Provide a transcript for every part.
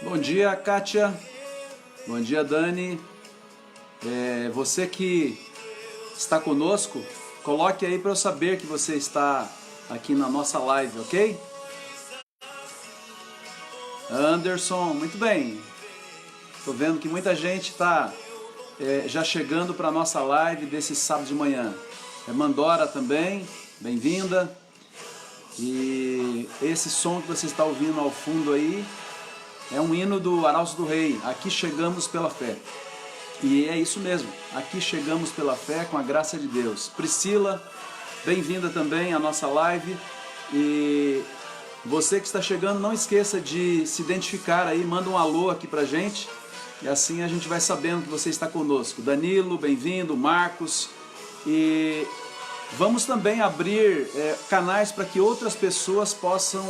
Bom dia, Kátia. Bom dia, Dani. Você que está conosco, coloque aí para eu saber que você está aqui na nossa live, ok? Anderson, muito bem. Estou vendo que muita gente está já chegando para a nossa live desse sábado de manhã. Mandora também, bem-vinda. E esse som que você está ouvindo ao fundo aí é um hino do Arautos do Rei, Aqui Chegamos pela Fé. E é isso mesmo, aqui chegamos pela fé com a graça de Deus. Priscila, bem-vinda também à nossa live. E você que está chegando, não esqueça de se identificar aí, manda um alô aqui pra gente. E assim a gente vai sabendo que você está conosco. Danilo, bem-vindo, Marcos. E vamos também abrir canais para que outras pessoas possam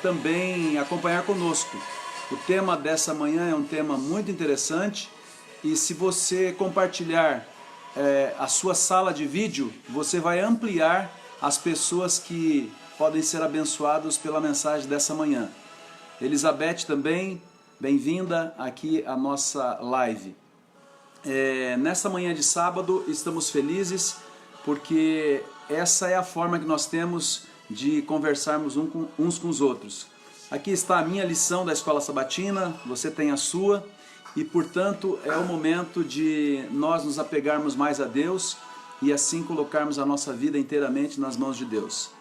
também acompanhar conosco. O tema dessa manhã é um tema muito interessante e se você compartilhar a sua sala de vídeo, você vai ampliar as pessoas que podem ser abençoadas pela mensagem dessa manhã. Elizabeth também, bem-vinda aqui à nossa live. Nessa manhã de sábado estamos felizes porque essa é a forma que nós temos de conversarmos uns com os outros. Aqui está a minha lição da Escola Sabatina, você tem a sua, e portanto é o momento de nós nos apegarmos mais a Deus e assim colocarmos a nossa vida inteiramente nas mãos de Deus.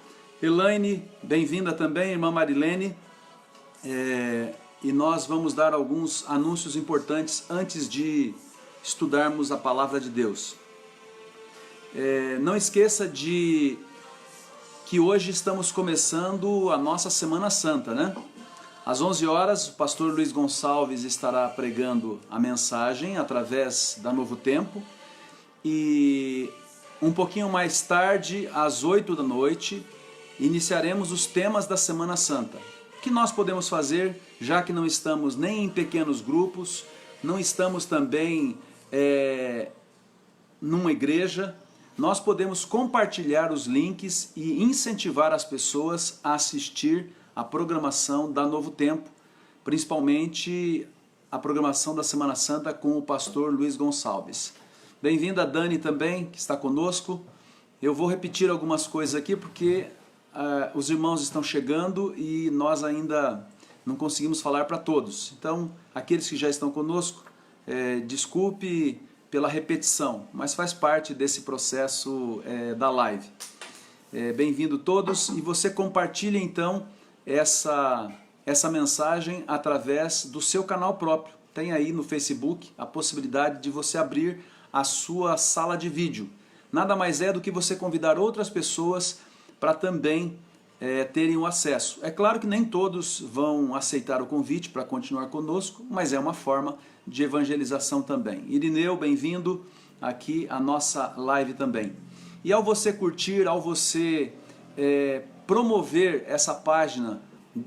Elaine, bem-vinda também, irmã Marilene, e nós vamos dar alguns anúncios importantes antes de estudarmos a Palavra de Deus. Não esqueça de que hoje estamos começando a nossa Semana Santa, né? Às 11 horas, o pastor Luiz Gonçalves estará pregando a mensagem através da Novo Tempo. E um pouquinho mais tarde, às 8 da noite, iniciaremos os temas da Semana Santa. O que nós podemos fazer, já que não estamos nem em pequenos grupos, não estamos também numa igreja, nós podemos compartilhar os links e incentivar as pessoas a assistir a programação da Novo Tempo, principalmente a programação da Semana Santa com o pastor Luiz Gonçalves. Bem-vinda a Dani também, que está conosco. Eu vou repetir algumas coisas aqui porque os irmãos estão chegando e nós ainda não conseguimos falar para todos. Então, aqueles que já estão conosco, desculpe pela repetição, mas faz parte desse processo da live. Bem-vindo todos e você compartilha então essa mensagem através do seu canal próprio. Tem aí no Facebook a possibilidade de você abrir a sua sala de vídeo. Nada mais é do que você convidar outras pessoas para também terem o acesso. É claro que nem todos vão aceitar o convite para continuar conosco, mas é uma forma de evangelização também. Irineu, bem-vindo aqui à nossa live também. E ao você curtir, ao você promover essa página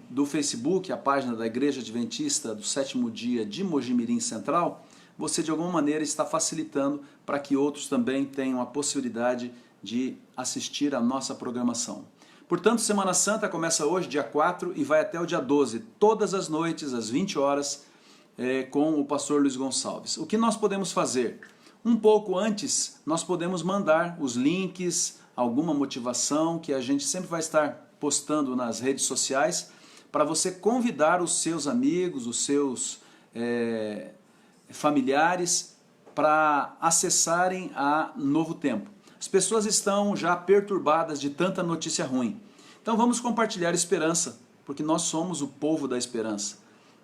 do Facebook, a página da Igreja Adventista do Sétimo Dia de Mojimirim Central, você de alguma maneira está facilitando para que outros também tenham a possibilidade de assistir a nossa programação. Portanto, Semana Santa começa hoje, dia 4, e vai até o dia 12, todas as noites, às 20 horas, com o pastor Luiz Gonçalves. O que nós podemos fazer? Um pouco antes, nós podemos mandar os links, alguma motivação que a gente sempre vai estar postando nas redes sociais, para você convidar os seus amigos, os seus familiares, para acessarem a Novo Tempo. As pessoas estão já perturbadas de tanta notícia ruim. Então vamos compartilhar esperança, porque nós somos o povo da esperança.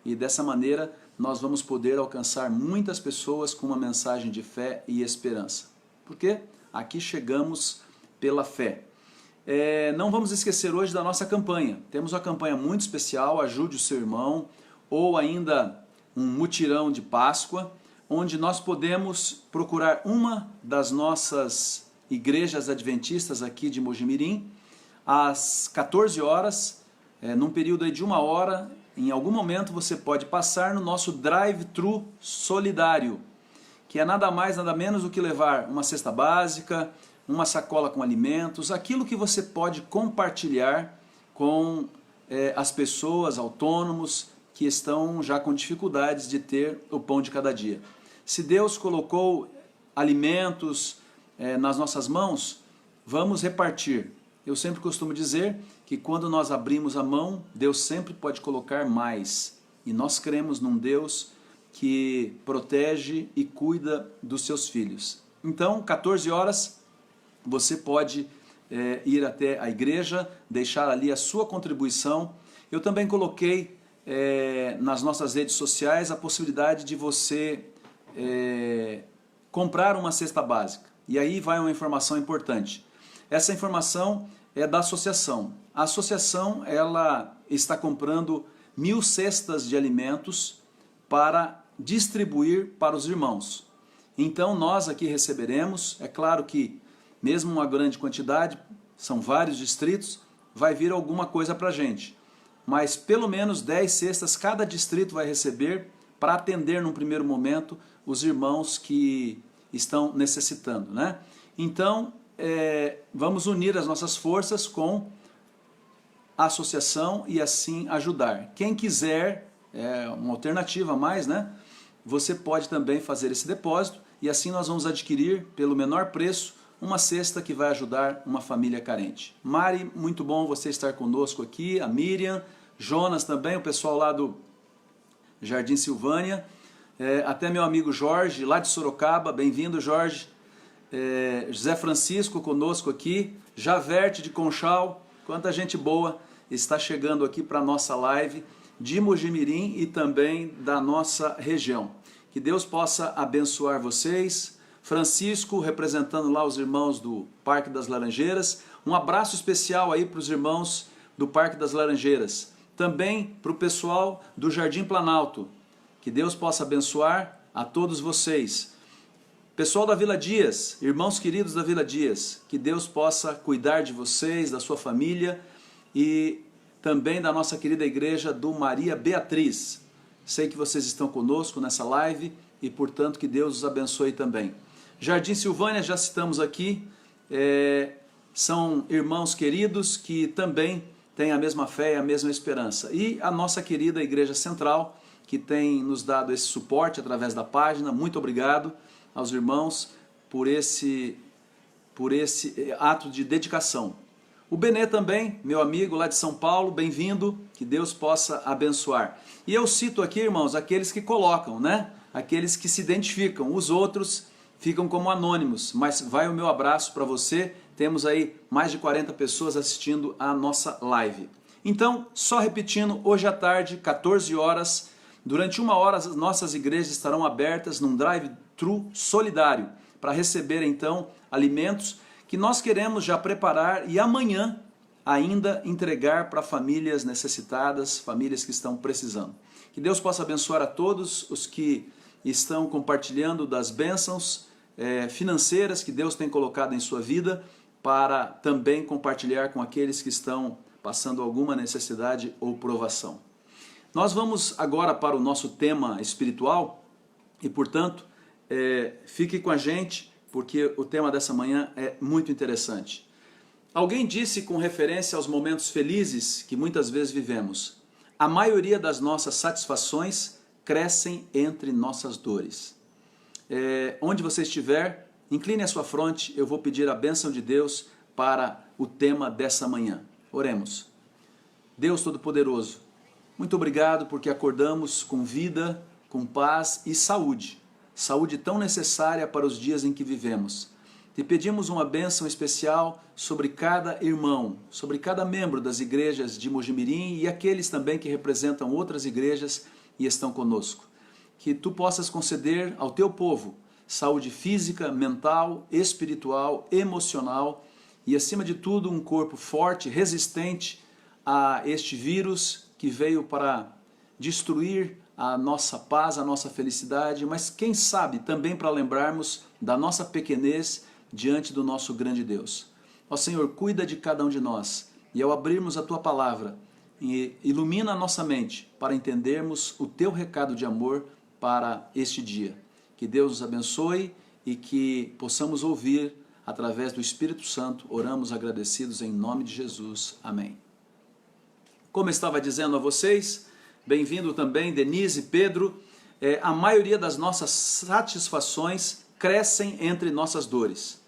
E dessa maneira nós vamos poder alcançar muitas pessoas com uma mensagem de fé e esperança. Porque aqui chegamos pela fé. Não vamos esquecer hoje da nossa campanha. Temos uma campanha muito especial, ajude o seu irmão, ou ainda um mutirão de Páscoa, onde nós podemos procurar uma das nossas igrejas adventistas aqui de Mojimirim, às 14 horas, num período aí de 1 hora, em algum momento você pode passar no nosso drive-thru solidário, que é nada mais, nada menos do que levar uma cesta básica, uma sacola com alimentos, aquilo que você pode compartilhar com as pessoas, autônomos, que estão já com dificuldades de ter o pão de cada dia. Se Deus colocou alimentos nas nossas mãos, vamos repartir. Eu sempre costumo dizer que quando nós abrimos a mão, Deus sempre pode colocar mais. E nós cremos num Deus que protege e cuida dos seus filhos. Então, 14 horas, você pode ir até a igreja, deixar ali a sua contribuição. Eu também coloquei nas nossas redes sociais a possibilidade de você comprar uma cesta básica. E aí vai uma informação importante. Essa informação é da associação. A associação ela está comprando 1000 cestas de alimentos para distribuir para os irmãos. Então nós aqui receberemos, é claro que mesmo uma grande quantidade, são vários distritos, vai vir alguma coisa para a gente. Mas pelo menos 10 cestas cada distrito vai receber para atender num primeiro momento os irmãos que estão necessitando, né? Então vamos unir as nossas forças com a associação e assim ajudar. Quem quiser, uma alternativa a mais, né? Você pode também fazer esse depósito e assim nós vamos adquirir pelo menor preço uma cesta que vai ajudar uma família carente. Mari, muito bom você estar conosco aqui, a Miriam, Jonas também, o pessoal lá do Jardim Silvânia, até meu amigo Jorge, lá de Sorocaba, bem-vindo Jorge, José Francisco conosco aqui, Javerte de Conchal, quanta gente boa está chegando aqui para a nossa live de Mojimirim e também da nossa região. Que Deus possa abençoar vocês. Francisco, representando lá os irmãos do Parque das Laranjeiras. Um abraço especial aí para os irmãos do Parque das Laranjeiras. Também para o pessoal do Jardim Planalto. Que Deus possa abençoar a todos vocês. Pessoal da Vila Dias, irmãos queridos da Vila Dias, que Deus possa cuidar de vocês, da sua família e também da nossa querida igreja do Maria Beatriz. Sei que vocês estão conosco nessa live e, portanto, que Deus os abençoe também. Jardim Silvânia, já citamos aqui, são irmãos queridos que também têm a mesma fé e a mesma esperança. E a nossa querida Igreja Central, que tem nos dado esse suporte através da página. Muito obrigado aos irmãos por esse ato de dedicação. O Benê também, meu amigo lá de São Paulo, bem-vindo, que Deus possa abençoar. E eu cito aqui, irmãos, aqueles que colocam, né? Aqueles que se identificam, os outros ficam como anônimos, mas vai o meu abraço para você. Temos aí mais de 40 pessoas assistindo a nossa live. Então, só repetindo, hoje à tarde, 14 horas, durante 1 hora as nossas igrejas estarão abertas num drive-thru solidário para receber então alimentos que nós queremos já preparar e amanhã ainda entregar para famílias necessitadas, famílias que estão precisando. Que Deus possa abençoar a todos os que estão compartilhando das bênçãos financeiras que Deus tem colocado em sua vida, para também compartilhar com aqueles que estão passando alguma necessidade ou provação. Nós vamos agora para o nosso tema espiritual e, portanto, fique com a gente, porque o tema dessa manhã é muito interessante. Alguém disse com referência aos momentos felizes que muitas vezes vivemos: a maioria das nossas satisfações crescem entre nossas dores. Onde você estiver, incline a sua fronte, eu vou pedir a bênção de Deus para o tema dessa manhã. Oremos. Deus Todo-Poderoso, muito obrigado porque acordamos com vida, com paz e saúde. Saúde tão necessária para os dias em que vivemos. Te pedimos uma bênção especial sobre cada irmão, sobre cada membro das igrejas de Mojimirim e aqueles também que representam outras igrejas e estão conosco. Que tu possas conceder ao teu povo saúde física, mental, espiritual, emocional e, acima de tudo, um corpo forte, resistente a este vírus que veio para destruir a nossa paz, a nossa felicidade, mas quem sabe também para lembrarmos da nossa pequenez diante do nosso grande Deus. Ó Senhor, cuida de cada um de nós e ao abrirmos a Tua Palavra, ilumina a nossa mente para entendermos o Teu recado de amor para este dia. Que Deus nos abençoe e que possamos ouvir através do Espírito Santo. Oramos agradecidos em nome de Jesus. Amém. Como eu estava dizendo a vocês, Bem-vindo também, Denise, Pedro. A maioria das nossas satisfações crescem entre nossas dores.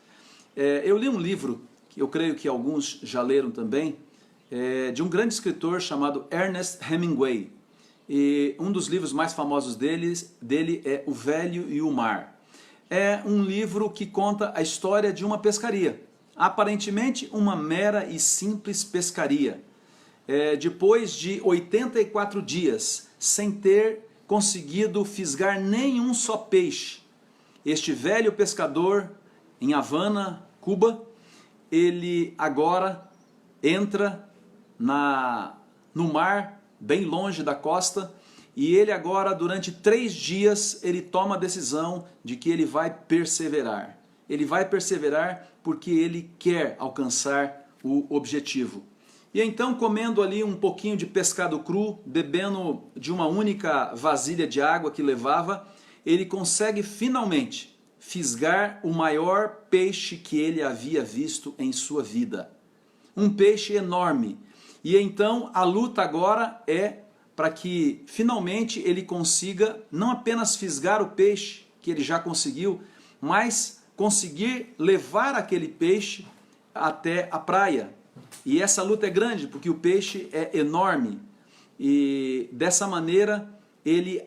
Eu li um livro, que eu creio que alguns já leram também, de um grande escritor chamado Ernest Hemingway. E um dos livros mais famosos dele é O Velho e o Mar. É um livro que conta a história de uma pescaria. Aparentemente uma mera e simples pescaria. Depois de 84 dias sem ter conseguido fisgar nenhum só peixe, este velho pescador em Havana, Cuba, ele agora entra no mar, bem longe da costa, e ele agora, durante 3 dias, ele toma a decisão de que ele vai perseverar. Ele vai perseverar porque ele quer alcançar o objetivo. E então, comendo ali um pouquinho de pescado cru, bebendo de uma única vasilha de água que levava, ele consegue finalmente fisgar o maior peixe que ele havia visto em sua vida. Um peixe enorme. E então a luta agora é para que finalmente ele consiga não apenas fisgar o peixe, que ele já conseguiu, mas conseguir levar aquele peixe até a praia. E essa luta é grande, porque o peixe é enorme. E dessa maneira ele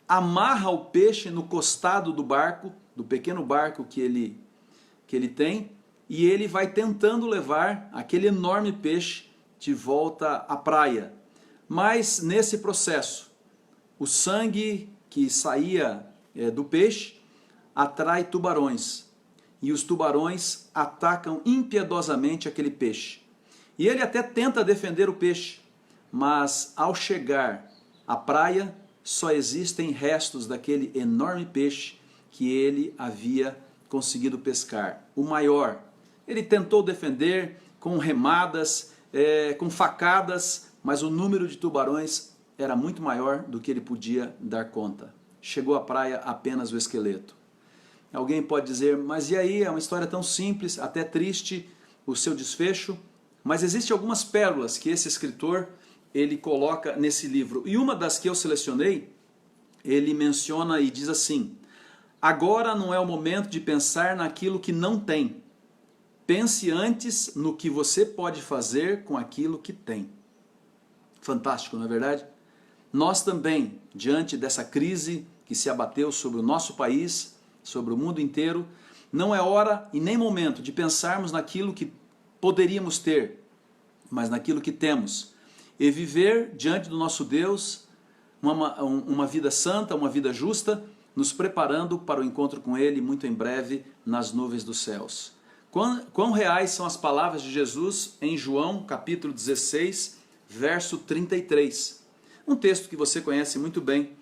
amarra o peixe no costado do barco, do pequeno barco que ele tem, e ele vai tentando levar aquele enorme peixe de volta à praia. Mas nesse processo, o sangue que saía do peixe atrai tubarões. E os tubarões atacam impiedosamente aquele peixe. E ele até tenta defender o peixe, mas ao chegar à praia, só existem restos daquele enorme peixe que ele havia conseguido pescar. O maior. Ele tentou defender com remadas, com facadas, mas o número de tubarões era muito maior do que ele podia dar conta. Chegou à praia apenas o esqueleto. Alguém pode dizer, mas e aí, é uma história tão simples, até triste o seu desfecho, mas existem algumas pérolas que esse escritor ele coloca nesse livro. E uma das que eu selecionei, ele menciona e diz assim: agora não é o momento de pensar naquilo que não tem. Pense antes no que você pode fazer com aquilo que tem. Fantástico, não é verdade? Nós também, diante dessa crise que se abateu sobre o nosso país, sobre o mundo inteiro, não é hora e nem momento de pensarmos naquilo que poderíamos ter, mas naquilo que temos. E viver diante do nosso Deus uma vida santa, uma vida justa, nos preparando para o encontro com Ele muito em breve nas nuvens dos céus. Quão reais são as palavras de Jesus em João capítulo 16, verso 33. Um texto que você conhece muito bem,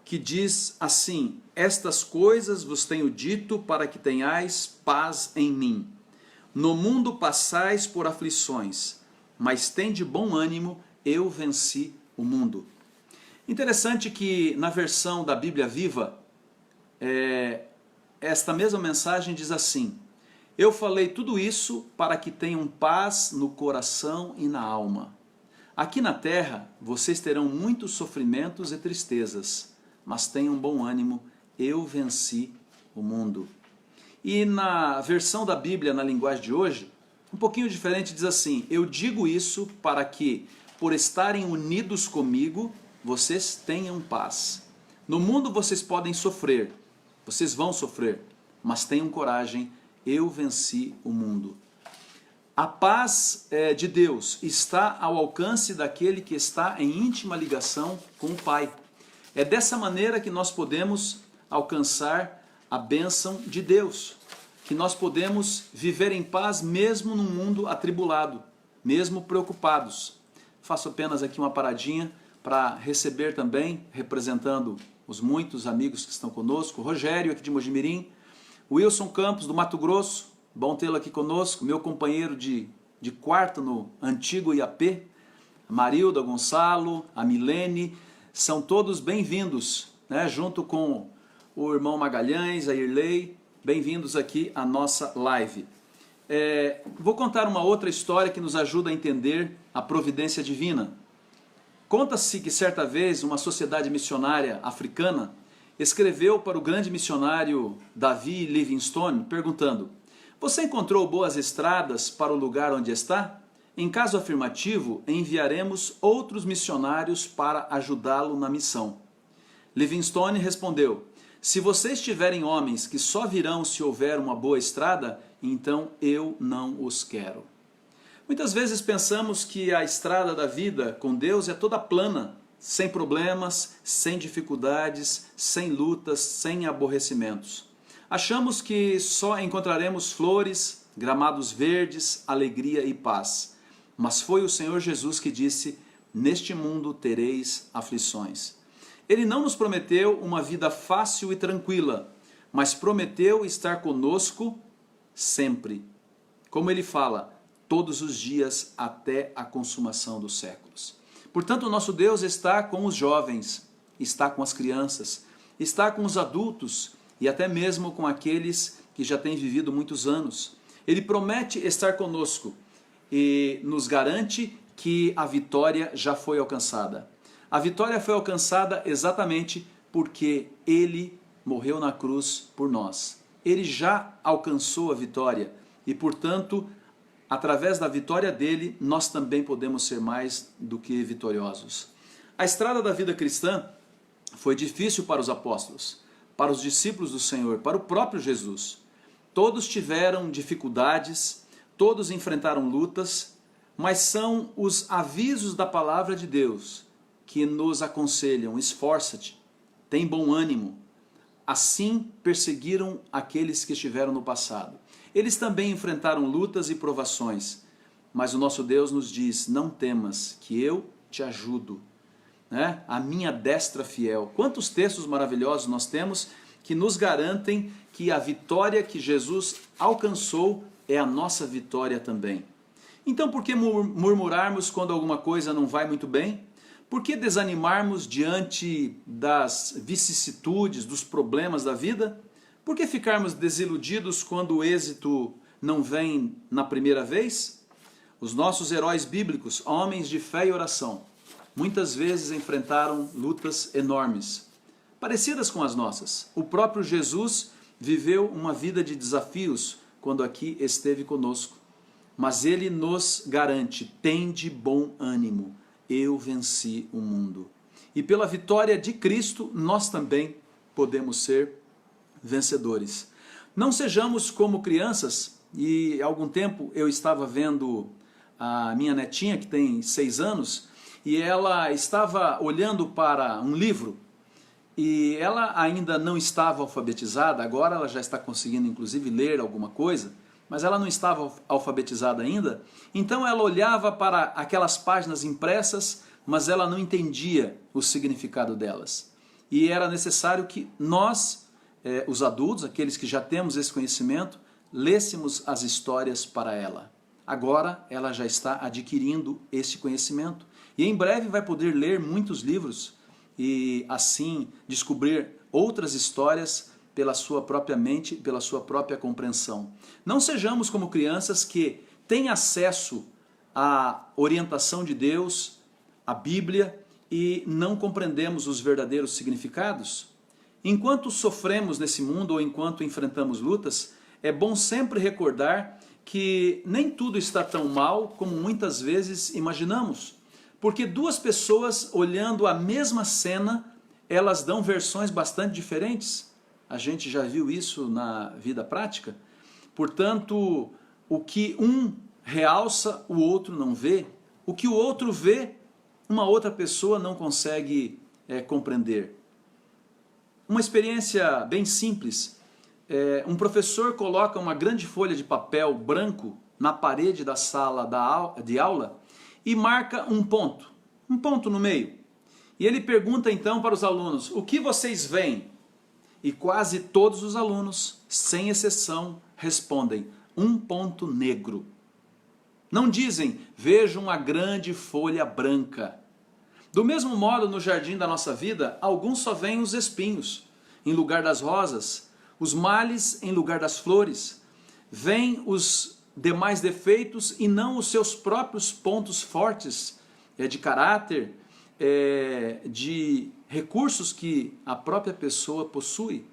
que diz assim: estas coisas vos tenho dito para que tenhais paz em mim. No mundo passais por aflições, mas tende bom ânimo, eu venci o mundo. Interessante que na versão da Bíblia Viva, esta mesma mensagem diz assim: eu falei tudo isso para que tenham paz no coração e na alma. Aqui na terra vocês terão muitos sofrimentos e tristezas, mas tenham bom ânimo, eu venci o mundo. E na versão da Bíblia, na linguagem de hoje, um pouquinho diferente, diz assim: eu digo isso para que, por estarem unidos comigo, vocês tenham paz. No mundo vocês podem sofrer, vocês vão sofrer, mas tenham coragem, eu venci o mundo. A paz de Deus está ao alcance daquele que está em íntima ligação com o Pai. É dessa maneira que nós podemos alcançar a bênção de Deus, que nós podemos viver em paz mesmo num mundo atribulado, mesmo preocupados. Faço apenas aqui uma paradinha para receber também, representando os muitos amigos que estão conosco, Rogério aqui de Mojimirim, Wilson Campos do Mato Grosso, bom tê-lo aqui conosco, meu companheiro de quarto no antigo IAP, Marilda, Gonçalo, a Milene, são todos bem-vindos, né, junto com o irmão Magalhães, a Irlei, bem-vindos aqui à nossa live. Vou contar uma outra história que nos ajuda a entender a providência divina. Conta-se que certa vez uma sociedade missionária africana escreveu para o grande missionário Davi Livingstone perguntando: "Você encontrou boas estradas para o lugar onde está? Em caso afirmativo, enviaremos outros missionários para ajudá-lo na missão." Livingstone respondeu: "Se vocês tiverem homens que só virão se houver uma boa estrada, então eu não os quero." Muitas vezes pensamos que a estrada da vida com Deus é toda plana, sem problemas, sem dificuldades, sem lutas, sem aborrecimentos. Achamos que só encontraremos flores, gramados verdes, alegria e paz. Mas foi o Senhor Jesus que disse: "Neste mundo tereis aflições." Ele não nos prometeu uma vida fácil e tranquila, mas prometeu estar conosco sempre. Como ele fala, todos os dias até a consumação dos séculos. Portanto, o nosso Deus está com os jovens, está com as crianças, está com os adultos e até mesmo com aqueles que já têm vivido muitos anos. Ele promete estar conosco e nos garante que a vitória já foi alcançada. A vitória foi alcançada exatamente porque Ele morreu na cruz por nós. Ele já alcançou a vitória e, portanto, através da vitória dele, nós também podemos ser mais do que vitoriosos. A estrada da vida cristã foi difícil para os apóstolos, para os discípulos do Senhor, para o próprio Jesus. Todos tiveram dificuldades, todos enfrentaram lutas, mas são os avisos da palavra de Deus que nos aconselham: esforça-te, tem bom ânimo. Assim perseguiram aqueles que estiveram no passado. Eles também enfrentaram lutas e provações, mas o nosso Deus nos diz: não temas, que eu te ajudo, né? A minha destra fiel. Quantos textos maravilhosos nós temos que nos garantem que a vitória que Jesus alcançou é a nossa vitória também. Então, por que murmurarmos quando alguma coisa não vai muito bem? Por que desanimarmos diante das vicissitudes, dos problemas da vida? Por que ficarmos desiludidos quando o êxito não vem na primeira vez? Os nossos heróis bíblicos, homens de fé e oração, muitas vezes enfrentaram lutas enormes, parecidas com as nossas. O próprio Jesus viveu uma vida de desafios quando aqui esteve conosco. Mas ele nos garante: tende bom ânimo, eu venci o mundo. E pela vitória de Cristo, nós também podemos ser vencedores. Não sejamos como crianças. E há algum tempo eu estava vendo a minha netinha, que tem 6 anos, e ela estava olhando para um livro, e ela ainda não estava alfabetizada. Agora ela já está conseguindo inclusive ler alguma coisa, mas ela não estava alfabetizada ainda. Então ela olhava para aquelas páginas impressas, mas ela não entendia o significado delas. E era necessário que nós, os adultos, aqueles que já temos esse conhecimento, lêssemos as histórias para ela. Agora ela já está adquirindo esse conhecimento e em breve vai poder ler muitos livros e assim descobrir outras histórias pela sua própria mente, pela sua própria compreensão. Não sejamos como crianças que têm acesso à orientação de Deus, à Bíblia, e não compreendemos os verdadeiros significados. Enquanto sofremos nesse mundo ou enquanto enfrentamos lutas, é bom sempre recordar que nem tudo está tão mal como muitas vezes imaginamos. Porque duas pessoas olhando a mesma cena, elas dão versões bastante diferentes. A gente já viu isso na vida prática. Portanto, o que um realça, o outro não vê. O que o outro vê, uma outra pessoa não consegue compreender. Uma experiência bem simples. Um professor coloca uma grande folha de papel branco na parede da sala de aula e marca um ponto no meio. E ele pergunta então para os alunos: o que vocês veem? E quase todos os alunos, sem exceção, respondem: um ponto negro. Não dizem: vejo uma grande folha branca. Do mesmo modo, no jardim da nossa vida, alguns só veem os espinhos em lugar das rosas, os males em lugar das flores, veem os demais defeitos e não os seus próprios pontos fortes de caráter, de recursos que a própria pessoa possui.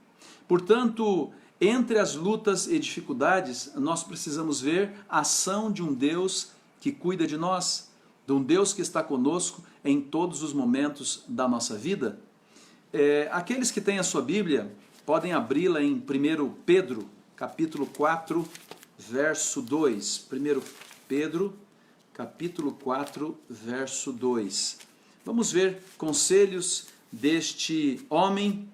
Portanto, entre as lutas e dificuldades, nós precisamos ver a ação de um Deus que cuida de nós, de um Deus que está conosco em todos os momentos da nossa vida. Aqueles que têm a sua Bíblia podem abri-la em 1 Pedro, capítulo 4, verso 2. 1 Pedro, capítulo 4, verso 2. Vamos ver conselhos deste homem,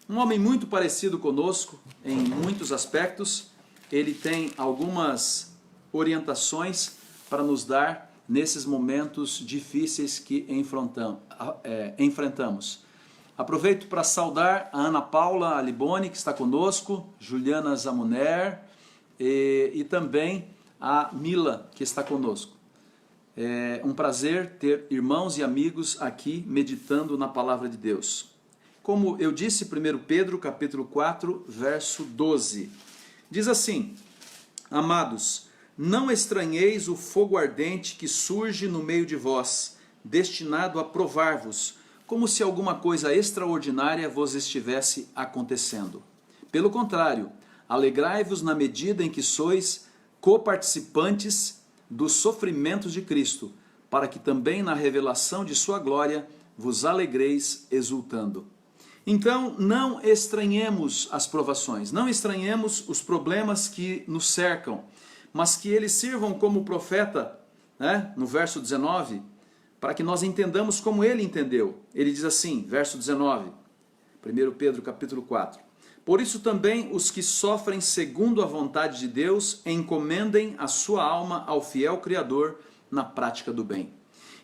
um homem muito parecido conosco em muitos aspectos. Ele tem algumas orientações para nos dar nesses momentos difíceis que enfrentamos. Aproveito para saudar a Ana Paula Aliboni, que está conosco, Juliana Zamuner e também a Mila, que está conosco. É um prazer ter irmãos e amigos aqui meditando na palavra de Deus. Como eu disse, 1 Pedro, capítulo 4, verso 12. Diz assim: Amados, não estranheis o fogo ardente que surge no meio de vós, destinado a provar-vos, como se alguma coisa extraordinária vos estivesse acontecendo. Pelo contrário, alegrai-vos na medida em que sois coparticipantes dos sofrimentos de Cristo, para que também na revelação de sua glória vos alegreis exultando. Então, não estranhemos as provações, não estranhemos os problemas que nos cercam, mas que eles sirvam como profeta, no verso 19, para que nós entendamos como ele entendeu. Ele diz assim, verso 19, 1 Pedro capítulo 4. Por isso também os que sofrem segundo a vontade de Deus encomendem a sua alma ao fiel Criador na prática do bem.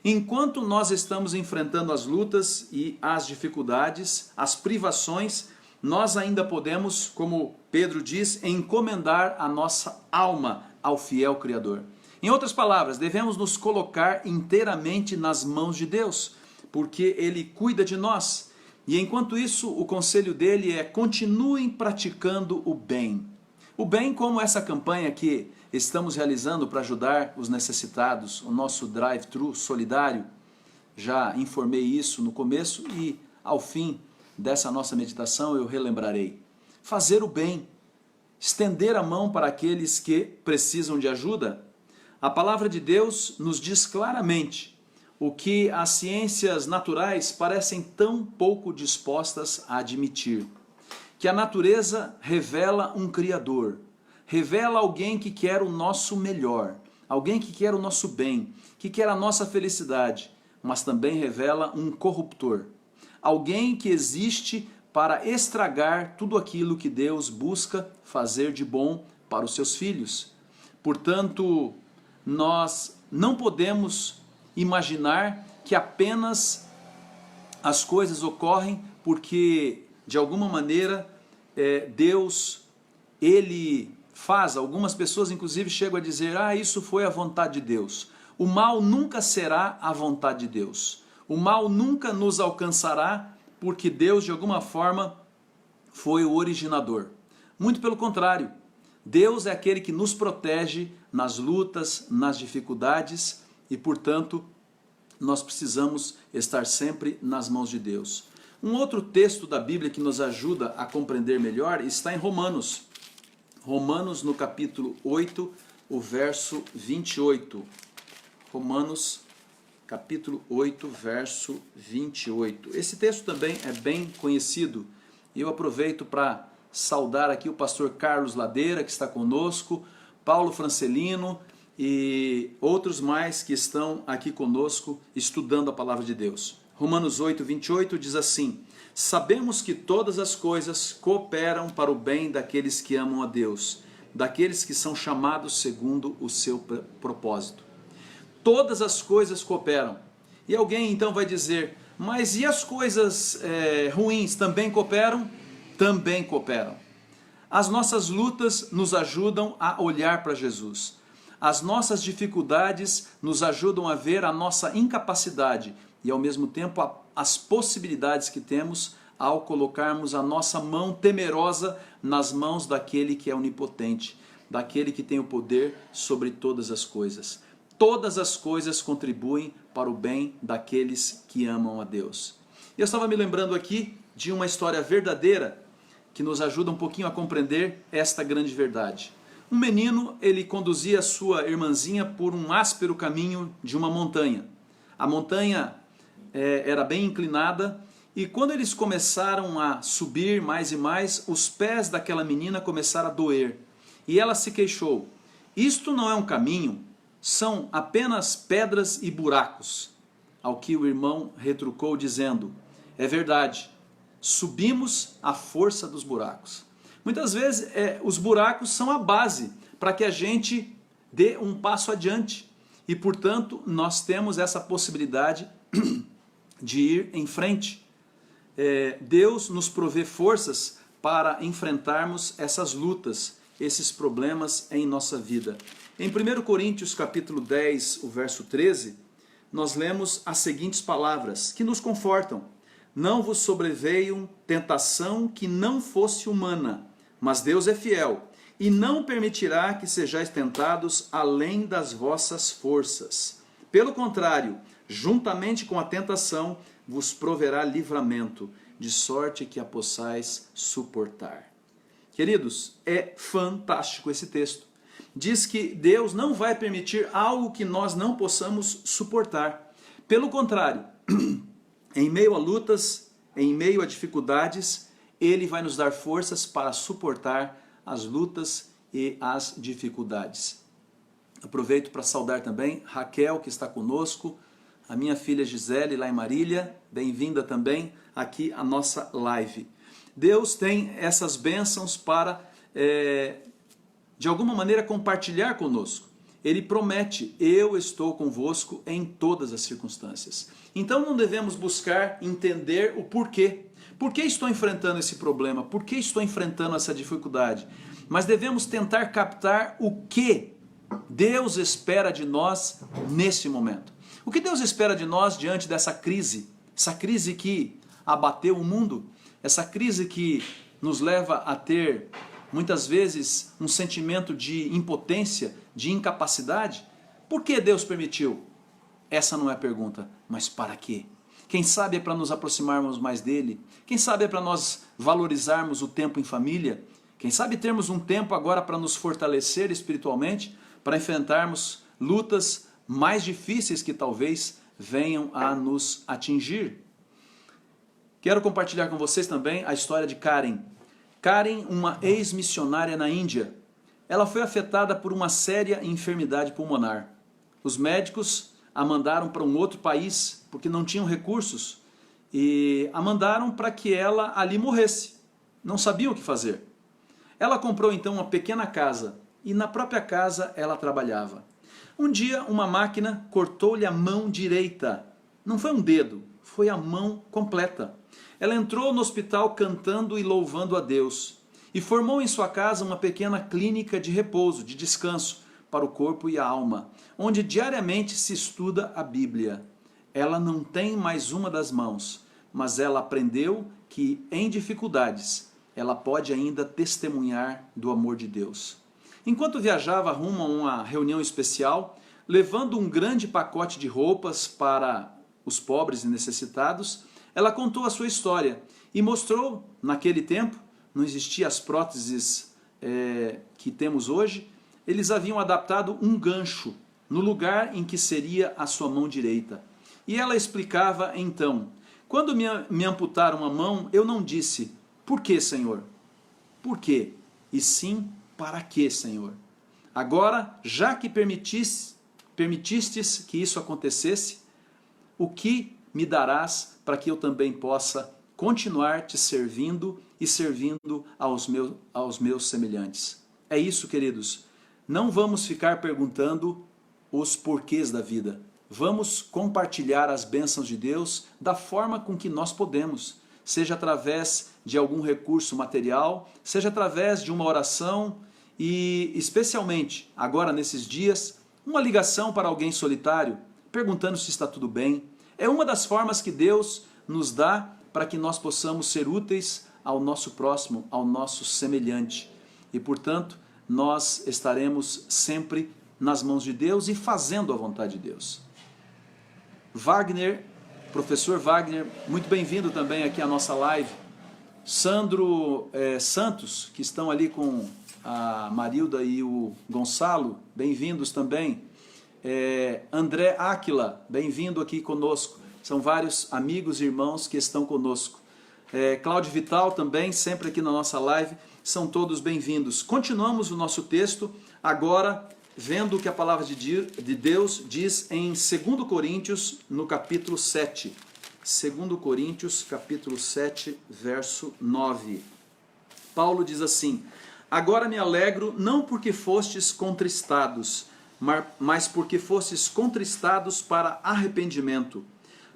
Enquanto nós estamos enfrentando as lutas e as dificuldades, as privações, nós ainda podemos, como Pedro diz, encomendar a nossa alma ao fiel Criador. Em outras palavras, devemos nos colocar inteiramente nas mãos de Deus, porque Ele cuida de nós. E enquanto isso, o conselho dele é: continuem praticando o bem. O bem, como essa campanha que estamos realizando para ajudar os necessitados, o nosso drive-thru solidário. Já informei isso no começo e ao fim dessa nossa meditação eu relembrarei. Fazer o bem, estender a mão para aqueles que precisam de ajuda. A palavra de Deus nos diz claramente o que as ciências naturais parecem tão pouco dispostas a admitir. Que a natureza revela um Criador, revela alguém que quer o nosso melhor, alguém que quer o nosso bem, que quer a nossa felicidade, mas também revela um corruptor, alguém que existe para estragar tudo aquilo que Deus busca fazer de bom para os seus filhos. Portanto, nós não podemos imaginar que apenas as coisas ocorrem porque, de alguma maneira, Deus, Ele faz. Algumas pessoas, inclusive, chegam a dizer: isso foi a vontade de Deus. O mal nunca será a vontade de Deus. O mal nunca nos alcançará porque Deus, de alguma forma, foi o originador. Muito pelo contrário. Deus é aquele que nos protege nas lutas, nas dificuldades e, portanto, nós precisamos estar sempre nas mãos de Deus. Um outro texto da Bíblia que nos ajuda a compreender melhor está em Romanos. Romanos no capítulo 8, o verso 28. Romanos capítulo 8, verso 28. Esse texto também é bem conhecido e eu aproveito para saudar aqui o pastor Carlos Ladeira, que está conosco, Paulo Francelino e outros mais que estão aqui conosco estudando a palavra de Deus. Romanos 8, 28 diz assim: Sabemos que todas as coisas cooperam para o bem daqueles que amam a Deus, daqueles que são chamados segundo o seu propósito. Todas as coisas cooperam. E alguém então vai dizer: mas e as coisas ruins também cooperam? Também cooperam. As nossas lutas nos ajudam a olhar para Jesus. As nossas dificuldades nos ajudam a ver a nossa incapacidade e, ao mesmo tempo, as possibilidades que temos ao colocarmos a nossa mão temerosa nas mãos daquele que é onipotente, daquele que tem o poder sobre todas as coisas. Todas as coisas contribuem para o bem daqueles que amam a Deus. Eu estava me lembrando aqui de uma história verdadeira que nos ajuda um pouquinho a compreender esta grande verdade. Um menino, ele conduzia sua irmãzinha por um áspero caminho de uma montanha. A montanha era bem inclinada e quando eles começaram a subir mais e mais, os pés daquela menina começaram a doer. E ela se queixou: isto não é um caminho, são apenas pedras e buracos. Ao que o irmão retrucou dizendo: é verdade, subimos à força dos buracos. Muitas vezes os buracos são a base para que a gente dê um passo adiante. E portanto nós temos essa possibilidade de ir em frente. Deus nos provê forças para enfrentarmos essas lutas, esses problemas em nossa vida. Em 1 Coríntios capítulo 10, o verso 13, nós lemos as seguintes palavras que nos confortam: não vos sobreveio tentação que não fosse humana, mas Deus é fiel, e não permitirá que sejais tentados além das vossas forças. Pelo contrário, juntamente com a tentação, vos proverá livramento, de sorte que a possais suportar. Queridos, é fantástico esse texto. Diz que Deus não vai permitir algo que nós não possamos suportar. Pelo contrário, em meio a lutas, em meio a dificuldades, Ele vai nos dar forças para suportar as lutas e as dificuldades. Aproveito para saudar também Raquel, que está conosco, a minha filha Gisele, lá em Marília, bem-vinda também aqui à nossa live. Deus tem essas bênçãos para, de alguma maneira, compartilhar conosco. Ele promete: eu estou convosco em todas as circunstâncias. Então não devemos buscar entender o porquê. Por que estou enfrentando esse problema? Por que estou enfrentando essa dificuldade? Mas devemos tentar captar o que Deus espera de nós nesse momento. O que Deus espera de nós diante dessa crise? Essa crise que abateu o mundo? Essa crise que nos leva a ter, muitas vezes, um sentimento de impotência, de incapacidade? Por que Deus permitiu? Essa não é a pergunta, mas para quê? Quem sabe é para nos aproximarmos mais dele? Quem sabe é para nós valorizarmos o tempo em família? Quem sabe termos um tempo agora para nos fortalecer espiritualmente, para enfrentarmos lutas mais difíceis que talvez venham a nos atingir? Quero compartilhar com vocês também a história de Karen. Karen, uma ex-missionária na Índia. Ela foi afetada por uma séria enfermidade pulmonar. Os médicos a mandaram para um outro país, porque não tinham recursos, e a mandaram para que ela ali morresse. Não sabiam o que fazer. Ela comprou então uma pequena casa, e na própria casa ela trabalhava. Um dia uma máquina cortou-lhe a mão direita. Não foi um dedo, foi a mão completa. Ela entrou no hospital cantando e louvando a Deus, e formou em sua casa uma pequena clínica de repouso, de descanso, para o corpo e a alma, onde diariamente se estuda a Bíblia. Ela não tem mais uma das mãos, mas ela aprendeu que em dificuldades ela pode ainda testemunhar do amor de Deus. Enquanto viajava rumo a uma reunião especial, levando um grande pacote de roupas para os pobres e necessitados, ela contou a sua história e mostrou, naquele tempo, não existiam as próteses que temos hoje, eles haviam adaptado um gancho no lugar em que seria a sua mão direita. E ela explicava então: quando me amputaram a mão, eu não disse, por que, Senhor? Por quê? E sim, para que, Senhor? Agora, já que permitistes que isso acontecesse, o que me darás para que eu também possa continuar te servindo e servindo aos meus semelhantes? É isso, queridos. Não vamos ficar perguntando os porquês da vida. Vamos compartilhar as bênçãos de Deus da forma com que nós podemos. Seja através de algum recurso material, seja através de uma oração e, especialmente, agora nesses dias, uma ligação para alguém solitário, perguntando se está tudo bem. É uma das formas que Deus nos dá para que nós possamos ser úteis ao nosso próximo, ao nosso semelhante. E, portanto, nós estaremos sempre nas mãos de Deus e fazendo a vontade de Deus. Wagner, professor Wagner, muito bem-vindo também aqui à nossa live. Sandro Santos, que estão ali com a Marilda e o Gonçalo, bem-vindos também. André Áquila, bem-vindo aqui conosco. São vários amigos e irmãos que estão conosco. Cláudio Vital também, sempre aqui na nossa live, são todos bem-vindos. Continuamos o nosso texto, agora vendo o que a palavra de Deus diz em 2 Coríntios, no capítulo 7. 2 Coríntios, capítulo 7, verso 9. Paulo diz assim: agora me alegro não porque fostes contristados, mas porque fostes contristados para arrependimento.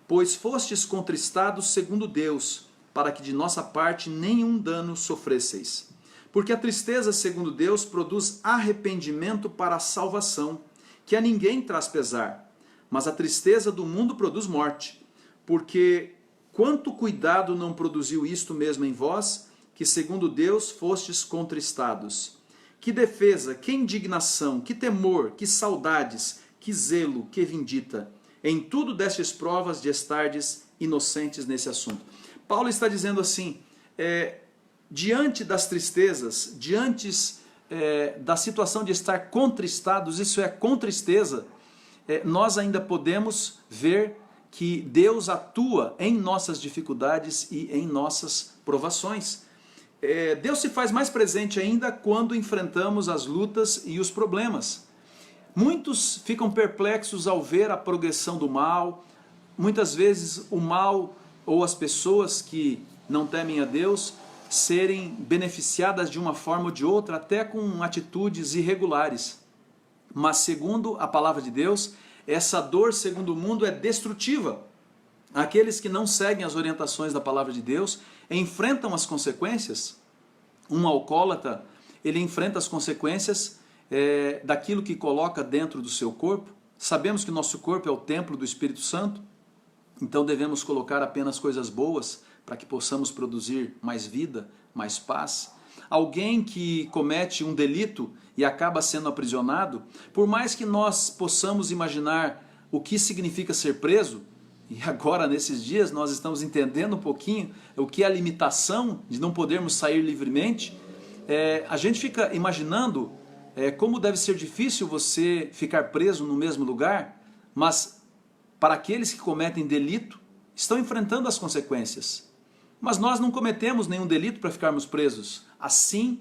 Pois fostes contristados segundo Deus, para que de nossa parte nenhum dano sofresseis. Porque a tristeza segundo Deus produz arrependimento para a salvação, que a ninguém traz pesar. Mas a tristeza do mundo produz morte. Porque quanto cuidado não produziu isto mesmo em vós, que segundo Deus fostes contristados. Que defesa, que indignação, que temor, que saudades, que zelo, que vindita. Em tudo destes provas de estardes inocentes nesse assunto. Paulo está dizendo assim, diante das tristezas, diante da situação de estar contristados, isso é, com tristeza, nós ainda podemos ver que Deus atua em nossas dificuldades e em nossas provações. Deus se faz mais presente ainda quando enfrentamos as lutas e os problemas. Muitos ficam perplexos ao ver a progressão do mal. Muitas vezes o mal ou as pessoas que não temem a Deus serem beneficiadas de uma forma ou de outra, até com atitudes irregulares. Mas segundo a palavra de Deus, essa dor segundo o mundo é destrutiva. Aqueles que não seguem as orientações da palavra de Deus enfrentam as consequências. Um alcoólatra, ele enfrenta as consequências daquilo que coloca dentro do seu corpo. Sabemos que nosso corpo é o templo do Espírito Santo, então devemos colocar apenas coisas boas para que possamos produzir mais vida, mais paz. Alguém que comete um delito e acaba sendo aprisionado, por mais que nós possamos imaginar o que significa ser preso, e agora nesses dias nós estamos entendendo um pouquinho o que é a limitação de não podermos sair livremente, a gente fica imaginando como deve ser difícil você ficar preso no mesmo lugar, mas para aqueles que cometem delito, estão enfrentando as consequências. Mas nós não cometemos nenhum delito para ficarmos presos. Assim,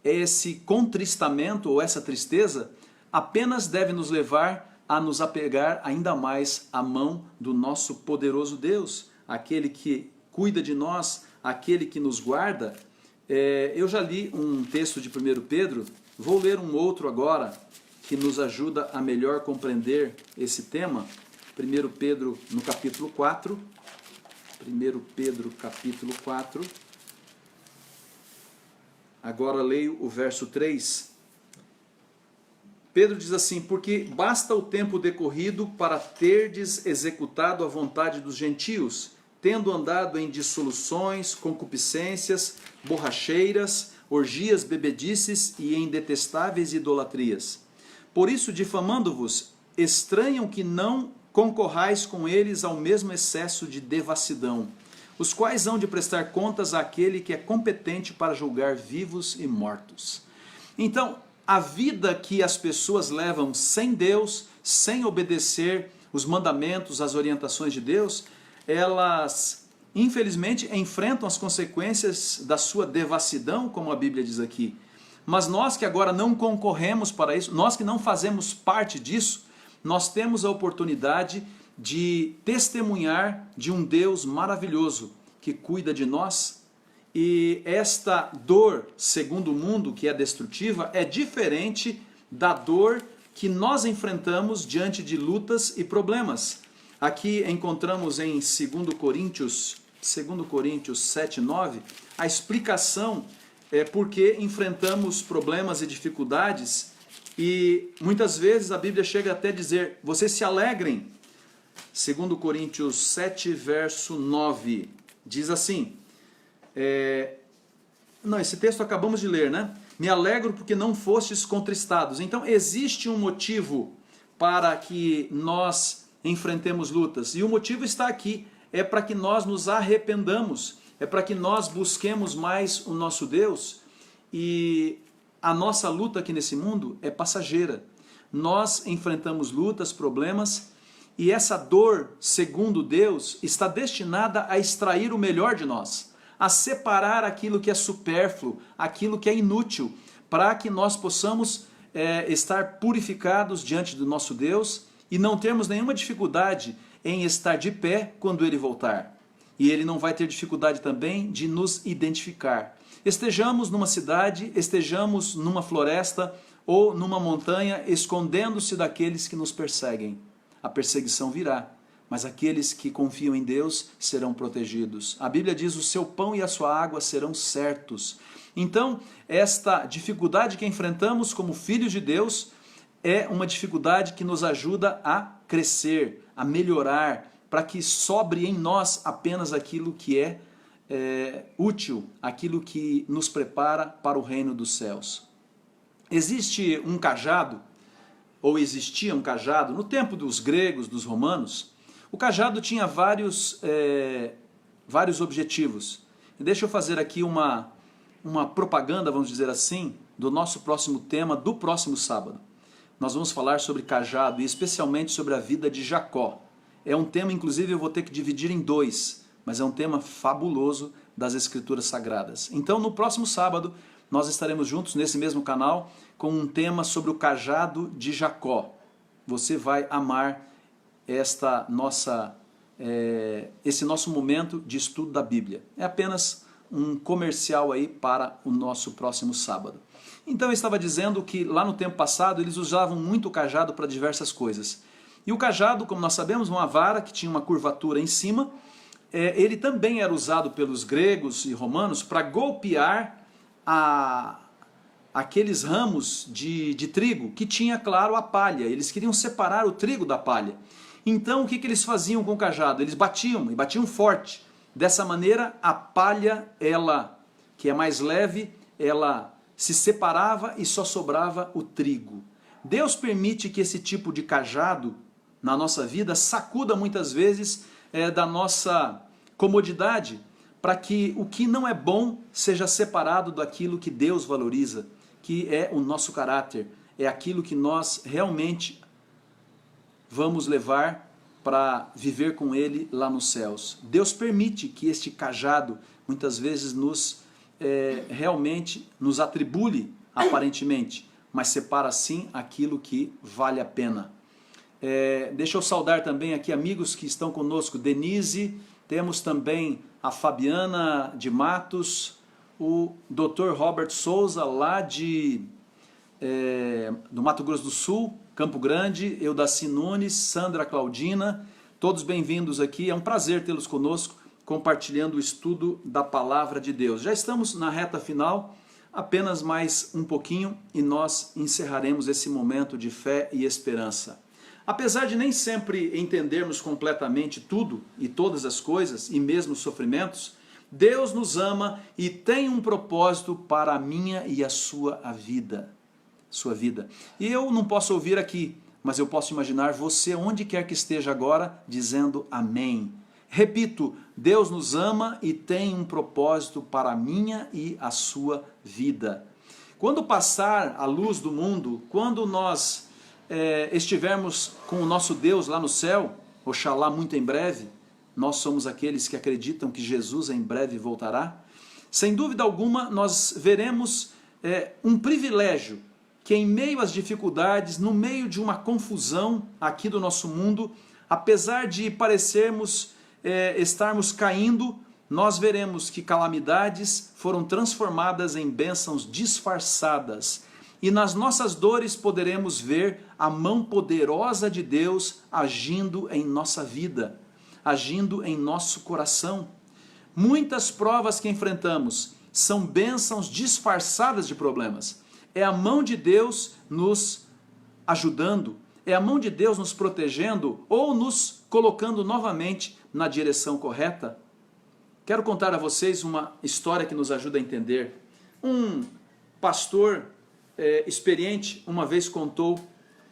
esse contristamento ou essa tristeza apenas deve nos levar a nos apegar ainda mais à mão do nosso poderoso Deus, aquele que cuida de nós, aquele que nos guarda. Eu já li um texto de 1 Pedro, vou ler um outro agora, que nos ajuda a melhor compreender esse tema. 1 Pedro no capítulo 4, 1 Pedro capítulo 4, agora leio o verso 3. Pedro diz assim: porque basta o tempo decorrido para terdes executado a vontade dos gentios, tendo andado em dissoluções, concupiscências, borracheiras, orgias, bebedices e em detestáveis idolatrias. Por isso, difamando-vos, estranham que não concorrais com eles ao mesmo excesso de devassidão, os quais hão de prestar contas àquele que é competente para julgar vivos e mortos. Então, a vida que as pessoas levam sem Deus, sem obedecer os mandamentos, as orientações de Deus, elas infelizmente enfrentam as consequências da sua devassidão, como a Bíblia diz aqui. Mas nós que agora não concorremos para isso, nós que não fazemos parte disso, nós temos a oportunidade de testemunhar de um Deus maravilhoso que cuida de nós. E esta dor, segundo o mundo, que é destrutiva, é diferente da dor que nós enfrentamos diante de lutas e problemas. Aqui encontramos em 2 Coríntios 7, 9, a explicação por que enfrentamos problemas e dificuldades. E muitas vezes a Bíblia chega até a dizer: vocês se alegrem. 2 Coríntios 7, verso 9, diz assim, esse texto acabamos de ler, né? Me alegro porque não fostes contristados. Então existe um motivo para que nós enfrentemos lutas. E o motivo está aqui, é para que nós nos arrependamos, é para que nós busquemos mais o nosso Deus. E a nossa luta aqui nesse mundo é passageira. Nós enfrentamos lutas, problemas, e essa dor, segundo Deus, está destinada a extrair o melhor de nós, a separar aquilo que é supérfluo, aquilo que é inútil, para que nós possamos estar purificados diante do nosso Deus e não termos nenhuma dificuldade em estar de pé quando Ele voltar. E Ele não vai ter dificuldade também de nos identificar. Estejamos numa cidade, estejamos numa floresta ou numa montanha, escondendo-se daqueles que nos perseguem. A perseguição virá, mas aqueles que confiam em Deus serão protegidos. A Bíblia diz: o seu pão e a sua água serão certos. Então, esta dificuldade que enfrentamos como filhos de Deus é uma dificuldade que nos ajuda a crescer, a melhorar, para que sobre em nós apenas aquilo que é útil, aquilo que nos prepara para o reino dos céus. Existe um cajado, ou existia um cajado, no tempo dos gregos, dos romanos. O cajado tinha vários objetivos. E deixa eu fazer aqui uma propaganda, vamos dizer assim, do nosso próximo tema, do próximo sábado. Nós vamos falar sobre cajado e especialmente sobre a vida de Jacó. É um tema, inclusive, eu vou ter que dividir em dois, mas é um tema fabuloso das Escrituras Sagradas. Então, no próximo sábado, nós estaremos juntos nesse mesmo canal com um tema sobre o cajado de Jacó. Você vai amar esse nosso momento de estudo da Bíblia. É apenas um comercial aí para o nosso próximo sábado. Então eu estava dizendo que lá no tempo passado eles usavam muito o cajado para diversas coisas. E o cajado, como nós sabemos, uma vara que tinha uma curvatura em cima, ele também era usado pelos gregos e romanos para golpear aqueles ramos de trigo que tinha, claro, a palha. Eles queriam separar o trigo da palha. Então o que eles faziam com o cajado? Eles batiam, e batiam forte. Dessa maneira a palha, que é mais leve, ela se separava e só sobrava o trigo. Deus permite que esse tipo de cajado na nossa vida sacuda muitas vezes da nossa comodidade, para que o que não é bom seja separado daquilo que Deus valoriza, que é o nosso caráter, é aquilo que nós realmente vamos levar para viver com Ele lá nos céus. Deus permite que este cajado muitas vezes realmente nos atribule aparentemente, mas separa sim aquilo que vale a pena. Deixa eu saudar também aqui amigos que estão conosco, Denise, temos também a Fabiana de Matos, o Dr. Robert Souza lá do Mato Grosso do Sul, Campo Grande, Eudaci Nunes, Sandra Claudina, todos bem-vindos aqui, é um prazer tê-los conosco, compartilhando o estudo da Palavra de Deus. Já estamos na reta final, apenas mais um pouquinho e nós encerraremos esse momento de fé e esperança. Apesar de nem sempre entendermos completamente tudo e todas as coisas, e mesmo os sofrimentos, Deus nos ama e tem um propósito para a minha e a sua vida. E eu não posso ouvir aqui, mas eu posso imaginar você, onde quer que esteja agora, dizendo amém. Repito, Deus nos ama e tem um propósito para a minha e a sua vida. Quando passar a luz do mundo, quando nós estivermos com o nosso Deus lá no céu, oxalá muito em breve, nós somos aqueles que acreditam que Jesus em breve voltará, sem dúvida alguma nós veremos um privilégio que em meio às dificuldades, no meio de uma confusão aqui do nosso mundo, apesar de parecermos estarmos caindo, nós veremos que calamidades foram transformadas em bênçãos disfarçadas. E nas nossas dores poderemos ver a mão poderosa de Deus agindo em nossa vida, agindo em nosso coração. Muitas provas que enfrentamos são bênçãos disfarçadas de problemas. É a mão de Deus nos ajudando, é a mão de Deus nos protegendo ou nos colocando novamente na direção correta. Quero contar a vocês uma história que nos ajuda a entender. Um pastor experiente uma vez contou,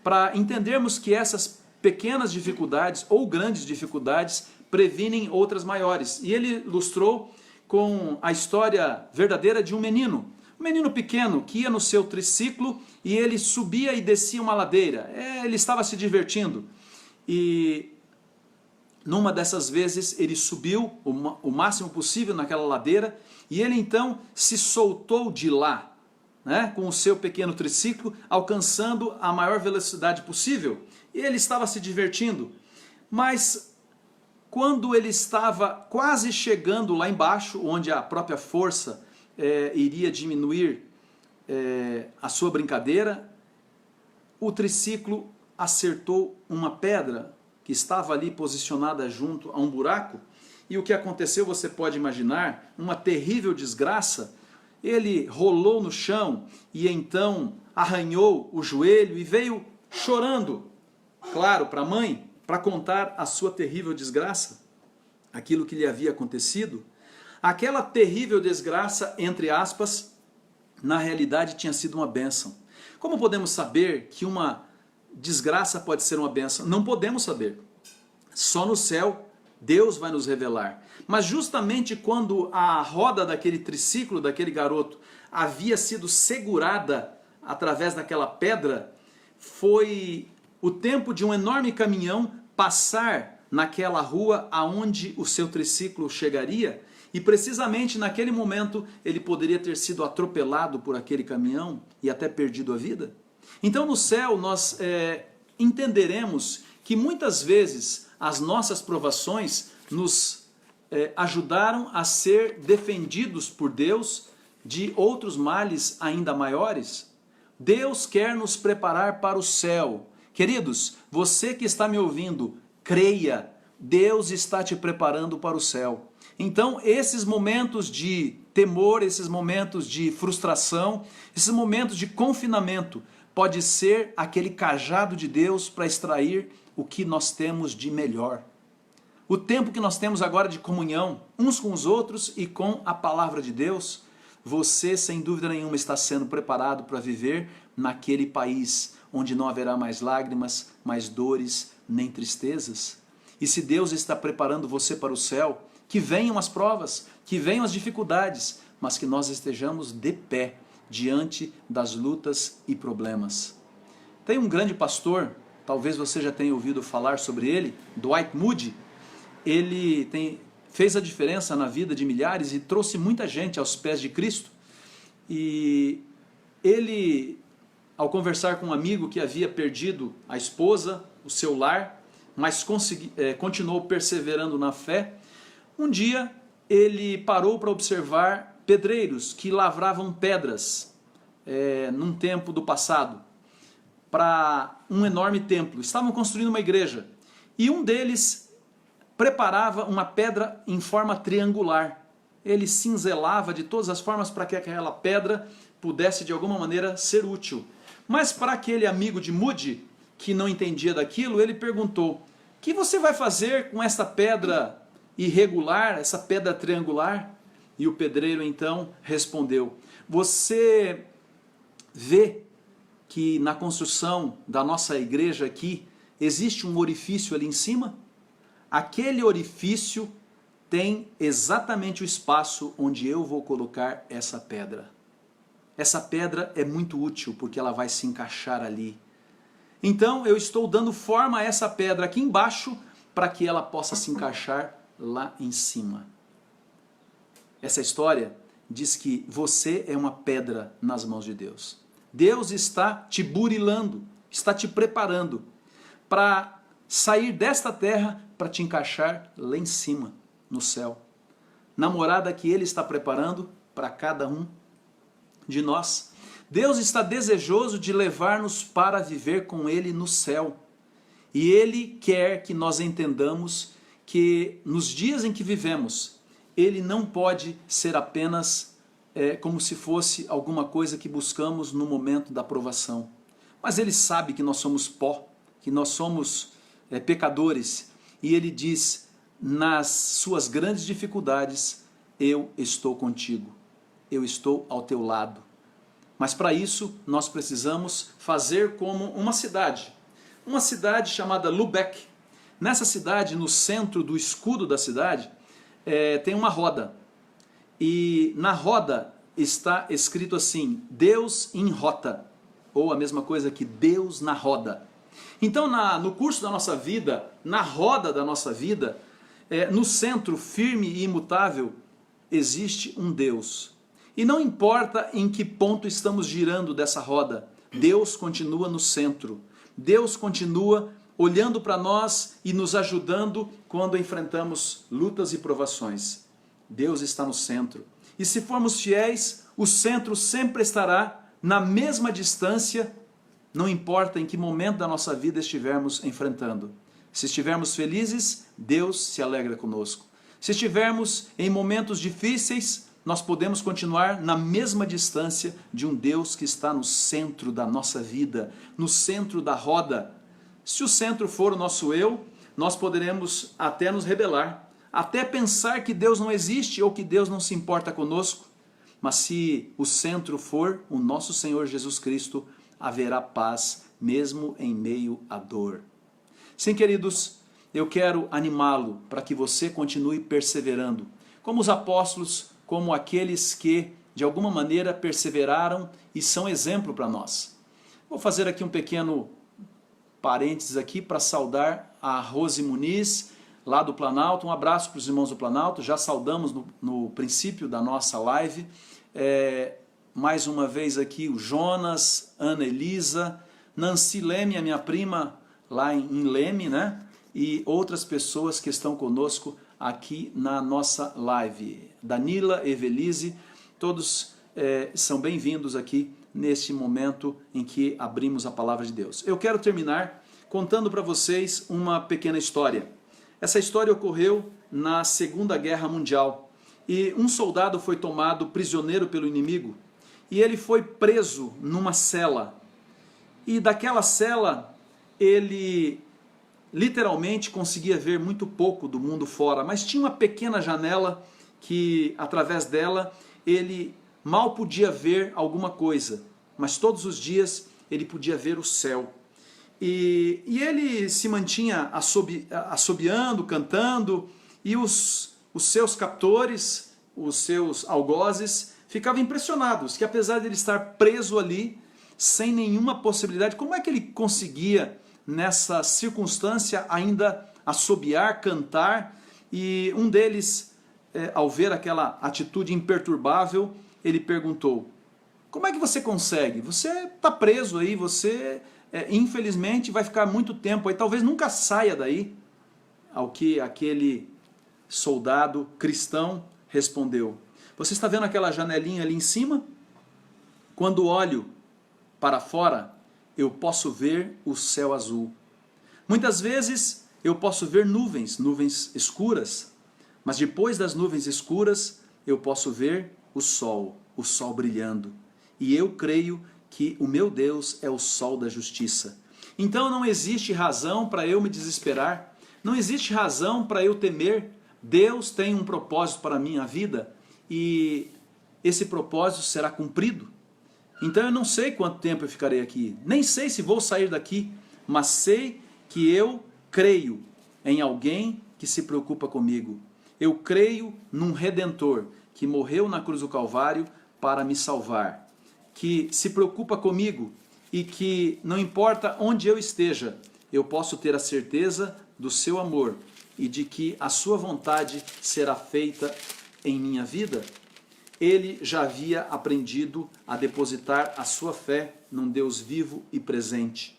para entendermos que essas pequenas dificuldades ou grandes dificuldades previnem outras maiores. E ele ilustrou com a história verdadeira de um menino pequeno que ia no seu triciclo e ele subia e descia uma ladeira. Ele estava se divertindo. E numa dessas vezes ele subiu o máximo possível naquela ladeira e ele então se soltou de lá, né, com o seu pequeno triciclo, alcançando a maior velocidade possível. E ele estava se divertindo. Mas quando ele estava quase chegando lá embaixo, onde a própria força iria diminuir a sua brincadeira, o triciclo acertou uma pedra que estava ali posicionada junto a um buraco, e o que aconteceu você pode imaginar, uma terrível desgraça. Ele rolou no chão e então arranhou o joelho e veio chorando, claro, para a mãe, para contar a sua terrível desgraça, aquilo que lhe havia acontecido. Aquela terrível desgraça, entre aspas, na realidade tinha sido uma bênção. Como podemos saber que uma desgraça pode ser uma bênção? Não podemos saber. Só no céu Deus vai nos revelar. Mas justamente quando a roda daquele triciclo, daquele garoto, havia sido segurada através daquela pedra, foi o tempo de um enorme caminhão passar naquela rua aonde o seu triciclo chegaria, e precisamente naquele momento ele poderia ter sido atropelado por aquele caminhão e até perdido a vida. Então no céu nós entenderemos que muitas vezes as nossas provações nos ajudaram a ser defendidos por Deus de outros males ainda maiores. Deus quer nos preparar para o céu. Queridos, você que está me ouvindo, creia, Deus está te preparando para o céu. Então, esses momentos de temor, esses momentos de frustração, esses momentos de confinamento, pode ser aquele cajado de Deus para extrair o que nós temos de melhor. O tempo que nós temos agora de comunhão, uns com os outros e com a palavra de Deus, você, sem dúvida nenhuma, está sendo preparado para viver naquele país onde não haverá mais lágrimas, mais dores, nem tristezas. E se Deus está preparando você para o céu, que venham as provas, que venham as dificuldades, mas que nós estejamos de pé diante das lutas e problemas. Tem um grande pastor, talvez você já tenha ouvido falar sobre ele, Dwight Moody. Ele fez a diferença na vida de milhares e trouxe muita gente aos pés de Cristo. E ele, ao conversar com um amigo que havia perdido a esposa, o seu lar, mas continuou perseverando na fé, um dia ele parou para observar pedreiros que lavravam pedras num tempo do passado para um enorme templo. Estavam construindo uma igreja e um deles preparava uma pedra em forma triangular. Ele cinzelava de todas as formas para que aquela pedra pudesse de alguma maneira ser útil. Mas para aquele amigo de Moody, que não entendia daquilo, ele perguntou: o que você vai fazer com essa pedra irregular, essa pedra triangular? E o pedreiro então respondeu: você vê que na construção da nossa igreja aqui existe um orifício ali em cima? Aquele orifício tem exatamente o espaço onde eu vou colocar essa pedra. Essa pedra é muito útil porque ela vai se encaixar ali. Então eu estou dando forma a essa pedra aqui embaixo para que ela possa se encaixar lá em cima. Essa história diz que você é uma pedra nas mãos de Deus. Deus está te burilando, está te preparando para sair desta terra para te encaixar lá em cima, no céu. Na morada que Ele está preparando para cada um de nós. Deus está desejoso de levar-nos para viver com Ele no céu. E Ele quer que nós entendamos que nos dias em que vivemos, Ele não pode ser apenas como se fosse alguma coisa que buscamos no momento da provação. Mas Ele sabe que nós somos pó, que nós somos pecadores. E Ele diz: nas suas grandes dificuldades, eu estou contigo. Eu estou ao teu lado. Mas para isso, nós precisamos fazer como uma cidade. uma cidade chamada Lübeck. Nessa cidade, no centro do escudo da cidade, tem uma roda. E na roda está escrito assim, Deus em rota, ou a mesma coisa que Deus na roda. Então no curso da nossa vida, na roda da nossa vida, no centro firme e imutável, existe um Deus. E não importa em que ponto estamos girando dessa roda, Deus continua no centro. Deus continua olhando para nós e nos ajudando quando enfrentamos lutas e provações. Deus está no centro. E se formos fiéis, o centro sempre estará na mesma distância, não importa em que momento da nossa vida estivermos enfrentando. Se estivermos felizes, Deus se alegra conosco. Se estivermos em momentos difíceis, nós podemos continuar na mesma distância de um Deus que está no centro da nossa vida, no centro da roda. Se o centro for o nosso eu, nós poderemos até nos rebelar, até pensar que Deus não existe ou que Deus não se importa conosco. Mas se o centro for o nosso Senhor Jesus Cristo, haverá paz mesmo em meio à dor. Sim, queridos, eu quero animá-lo para que você continue perseverando, como os apóstolos, como aqueles que de alguma maneira perseveraram e são exemplo para nós. Vou fazer aqui um pequeno parênteses aqui para saudar a Rose Muniz, lá do Planalto. Um abraço para os irmãos do Planalto, já saudamos no princípio da nossa live. Mais uma vez aqui o Jonas, Ana Elisa, Nancy Leme, a minha prima lá em Leme, né? E outras pessoas que estão conosco aqui na nossa live. Danila, Evelise, todos são bem-vindos aqui neste momento em que abrimos a palavra de Deus. Eu quero terminar contando para vocês uma pequena história. Essa história ocorreu na Segunda Guerra Mundial e um soldado foi tomado prisioneiro pelo inimigo e ele foi preso numa cela. E daquela cela ele literalmente conseguia ver muito pouco do mundo fora, mas tinha uma pequena janela que através dela ele mal podia ver alguma coisa, mas todos os dias ele podia ver o céu. E ele se mantinha assobiando, cantando, e os seus captores, os seus algozes, ficavam impressionados que apesar de ele estar preso ali, sem nenhuma possibilidade, como é que ele conseguia nessa circunstância ainda assobiar, cantar? E um deles, ao ver aquela atitude imperturbável, ele perguntou, como é que você consegue? Você está preso aí, você infelizmente vai ficar muito tempo aí, talvez nunca saia daí. Ao que aquele soldado cristão respondeu, você está vendo aquela janelinha ali em cima? Quando olho para fora, eu posso ver o céu azul. Muitas vezes eu posso ver nuvens escuras, mas depois das nuvens escuras eu posso ver o sol brilhando. E eu creio que o meu Deus é o sol da justiça. Então não existe razão para eu me desesperar, não existe razão para eu temer. Deus tem um propósito para a minha vida e esse propósito será cumprido. Então eu não sei quanto tempo eu ficarei aqui, nem sei se vou sair daqui, mas sei que eu creio em alguém que se preocupa comigo. Eu creio num Redentor que morreu na cruz do Calvário para me salvar, que se preocupa comigo e que não importa onde eu esteja, eu posso ter a certeza do seu amor e de que a sua vontade será feita em minha vida. Ele já havia aprendido a depositar a sua fé num Deus vivo e presente.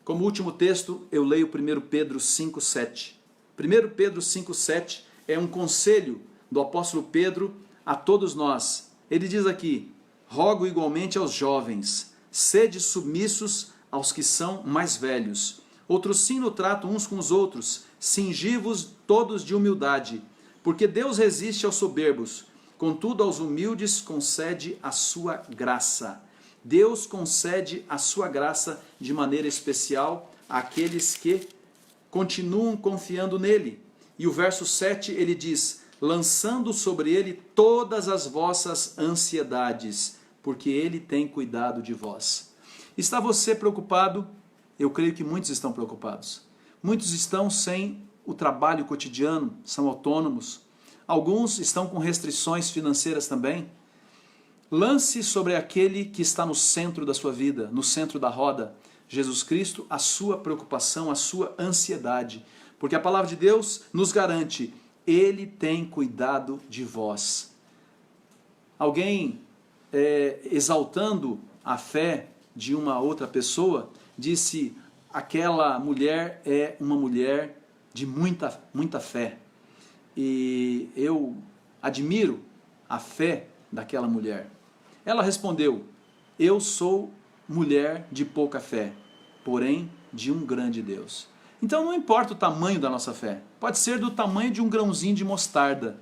Como último texto, eu leio 1 Pedro 5,7. 1 Pedro 5,7 é um conselho do apóstolo Pedro a todos nós. Ele diz aqui, rogo igualmente aos jovens, sede submissos aos que são mais velhos. Outros sim no trato uns com os outros, cingi-vos todos de humildade, porque Deus resiste aos soberbos, contudo aos humildes concede a sua graça. Deus concede a sua graça de maneira especial àqueles que continuam confiando nele. E o verso 7 ele diz, lançando sobre ele todas as vossas ansiedades, porque ele tem cuidado de vós. Está você preocupado eu creio que muitos estão preocupados. Muitos estão sem o trabalho cotidiano, são autônomos. Alguns estão com restrições financeiras também. Lance sobre aquele que está no centro da sua vida, no centro da roda, Jesus Cristo, a sua preocupação, a sua ansiedade. Porque a palavra de Deus nos garante, Ele tem cuidado de vós. Alguém exaltando a fé de uma outra pessoa, disse, aquela mulher é uma mulher de muita fé. E eu admiro a fé daquela mulher. Ela respondeu, eu sou mulher de pouca fé, porém de um grande Deus. Então não importa o tamanho da nossa fé, pode ser do tamanho de um grãozinho de mostarda.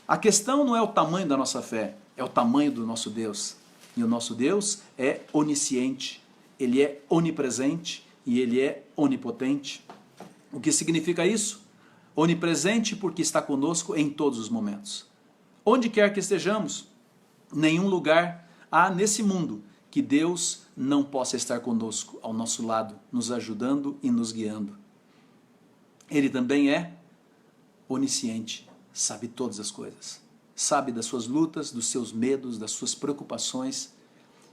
A questão não é o tamanho da nossa fé, é o tamanho do nosso Deus. E o nosso Deus é onisciente, Ele é onipresente e Ele é onipotente. O que significa isso? Onipresente porque está conosco em todos os momentos. Onde quer que estejamos, nenhum lugar há nesse mundo que Deus não possa estar conosco, ao nosso lado, nos ajudando e nos guiando. Ele também é onisciente, sabe todas as coisas. Sabe das suas lutas, dos seus medos, das suas preocupações,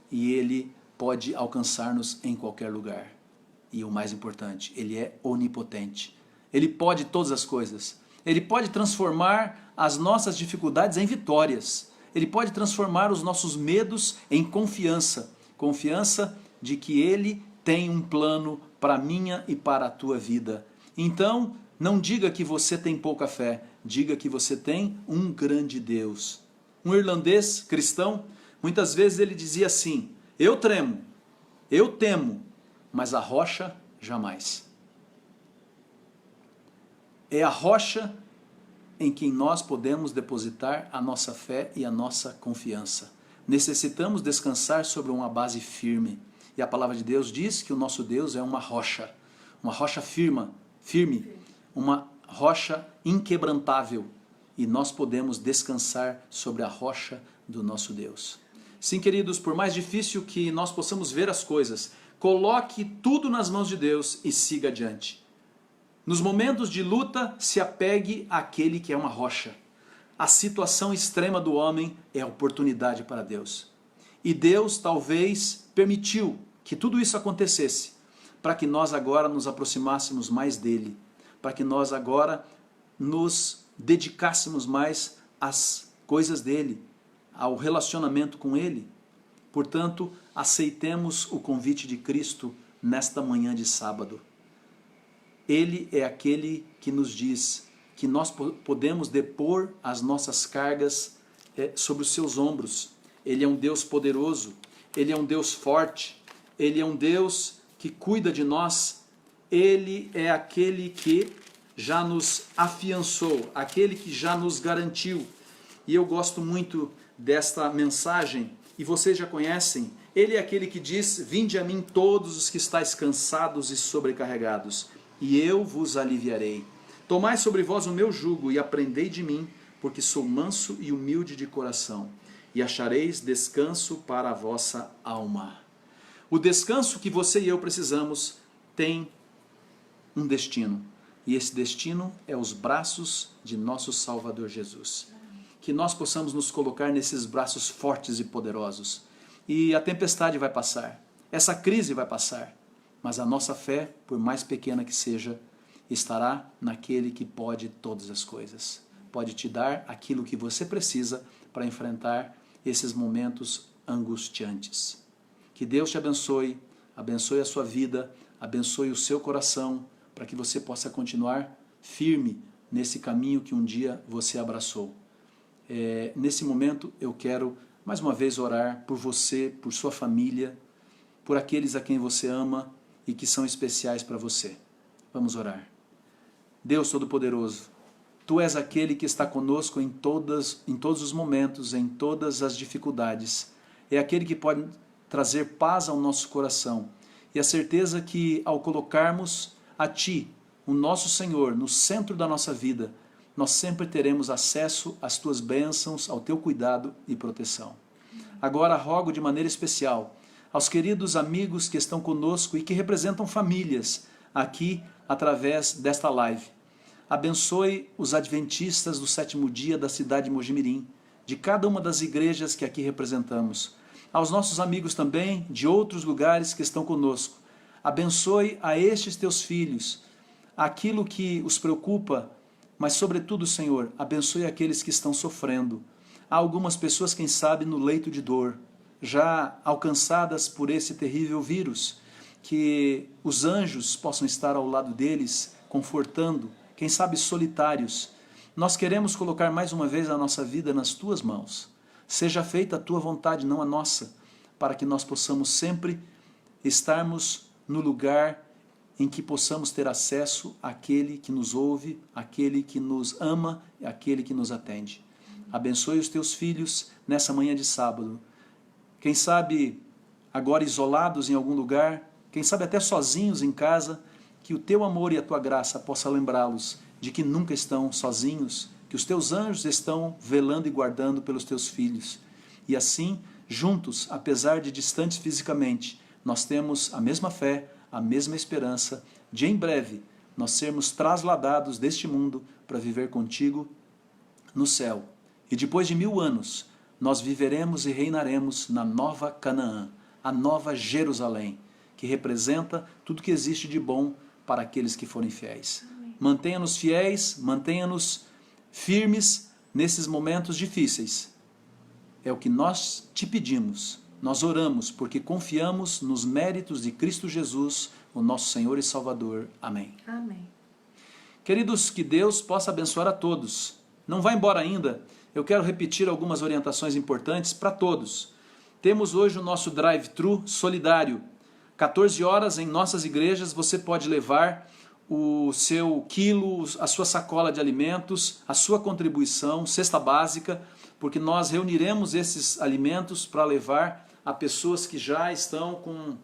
e Ele pode alcançar-nos em qualquer lugar. E o mais importante, Ele é onipotente. Ele pode todas as coisas. Ele pode transformar as nossas dificuldades em vitórias. Ele pode transformar os nossos medos em confiança. Confiança de que Ele tem um plano para a minha e para a tua vida. Então, não diga que você tem pouca fé. Diga que você tem um grande Deus. Um irlandês cristão, muitas vezes ele dizia assim, eu tremo, eu temo, mas a rocha jamais. É a rocha em quem nós podemos depositar a nossa fé e a nossa confiança. Necessitamos descansar sobre uma base firme. E a palavra de Deus diz que o nosso Deus é uma rocha firme, uma rocha inquebrantável. E nós podemos descansar sobre a rocha do nosso Deus. Sim, queridos, por mais difícil que nós possamos ver as coisas, coloque tudo nas mãos de Deus e siga adiante. Nos momentos de luta, se apegue àquele que é uma rocha. A situação extrema do homem é a oportunidade para Deus. E Deus talvez permitiu que tudo isso acontecesse, para que nós agora nos aproximássemos mais dele, para que nós agora nos dedicássemos mais às coisas dele, ao relacionamento com ele. Portanto, aceitemos o convite de Cristo nesta manhã de sábado. Ele é aquele que nos diz que nós podemos depor as nossas cargas sobre os seus ombros. Ele é um Deus poderoso, Ele é um Deus forte, Ele é um Deus que cuida de nós. Ele é aquele que já nos afiançou, aquele que já nos garantiu. E eu gosto muito desta mensagem, e vocês já conhecem. Ele é aquele que diz, vinde a mim todos os que estáis cansados e sobrecarregados, e eu vos aliviarei. Tomai sobre vós o meu jugo e aprendei de mim, porque sou manso e humilde de coração, e achareis descanso para a vossa alma. O descanso que você e eu precisamos tem um destino, e esse destino é os braços de nosso Salvador Jesus. Que nós possamos nos colocar nesses braços fortes e poderosos. E a tempestade vai passar, essa crise vai passar, mas a nossa fé, por mais pequena que seja, estará naquele que pode todas as coisas. Pode te dar aquilo que você precisa para enfrentar esses momentos angustiantes. Que Deus te abençoe, abençoe a sua vida, abençoe o seu coração, para que você possa continuar firme nesse caminho que um dia você abraçou. Nesse momento eu quero mais uma vez orar por você, por sua família, por aqueles a quem você ama e que são especiais para você. Vamos orar. Deus Todo-Poderoso, Tu és aquele que está conosco em todos os momentos, em todas as dificuldades. É aquele que pode trazer paz ao nosso coração e a certeza que ao colocarmos a Ti, o nosso Senhor, no centro da nossa vida, nós sempre teremos acesso às Tuas bênçãos, ao Teu cuidado e proteção. Agora rogo de maneira especial aos queridos amigos que estão conosco e que representam famílias aqui através desta live. Abençoe os adventistas do sétimo dia da cidade de Mojimirim, de cada uma das igrejas que aqui representamos. Aos nossos amigos também de outros lugares que estão conosco. Abençoe a estes teus filhos, aquilo que os preocupa, mas sobretudo, Senhor, abençoe aqueles que estão sofrendo. Há algumas pessoas, quem sabe, no leito de dor, já alcançadas por esse terrível vírus, que os anjos possam estar ao lado deles, confortando, quem sabe solitários. Nós queremos colocar mais uma vez a nossa vida nas tuas mãos. Seja feita a tua vontade, não a nossa, para que nós possamos sempre estarmos no lugar em que possamos ter acesso àquele que nos ouve, àquele que nos ama e àquele que nos atende. Abençoe os teus filhos nessa manhã de sábado. Quem sabe agora isolados em algum lugar, quem sabe até sozinhos em casa, que o teu amor e a tua graça possa lembrá-los de que nunca estão sozinhos, que os teus anjos estão velando e guardando pelos teus filhos. E assim, juntos, apesar de distantes fisicamente, nós temos a mesma fé, a mesma esperança de em breve nós sermos trasladados deste mundo para viver contigo no céu. E depois de 1000 anos, nós viveremos e reinaremos na nova Canaã, a nova Jerusalém, que representa tudo que existe de bom para aqueles que forem fiéis. Mantenha-nos fiéis, mantenha-nos firmes nesses momentos difíceis. É o que nós te pedimos. Nós oramos porque confiamos nos méritos de Cristo Jesus, o nosso Senhor e Salvador. Amém. Amém. Queridos, que Deus possa abençoar a todos. Não vá embora ainda. Eu quero repetir algumas orientações importantes para todos. Temos hoje o nosso drive-thru solidário. 14 horas em nossas igrejas você pode levar o seu quilo, a sua sacola de alimentos, a sua contribuição, cesta básica, porque nós reuniremos esses alimentos para levar a pessoas que já estão com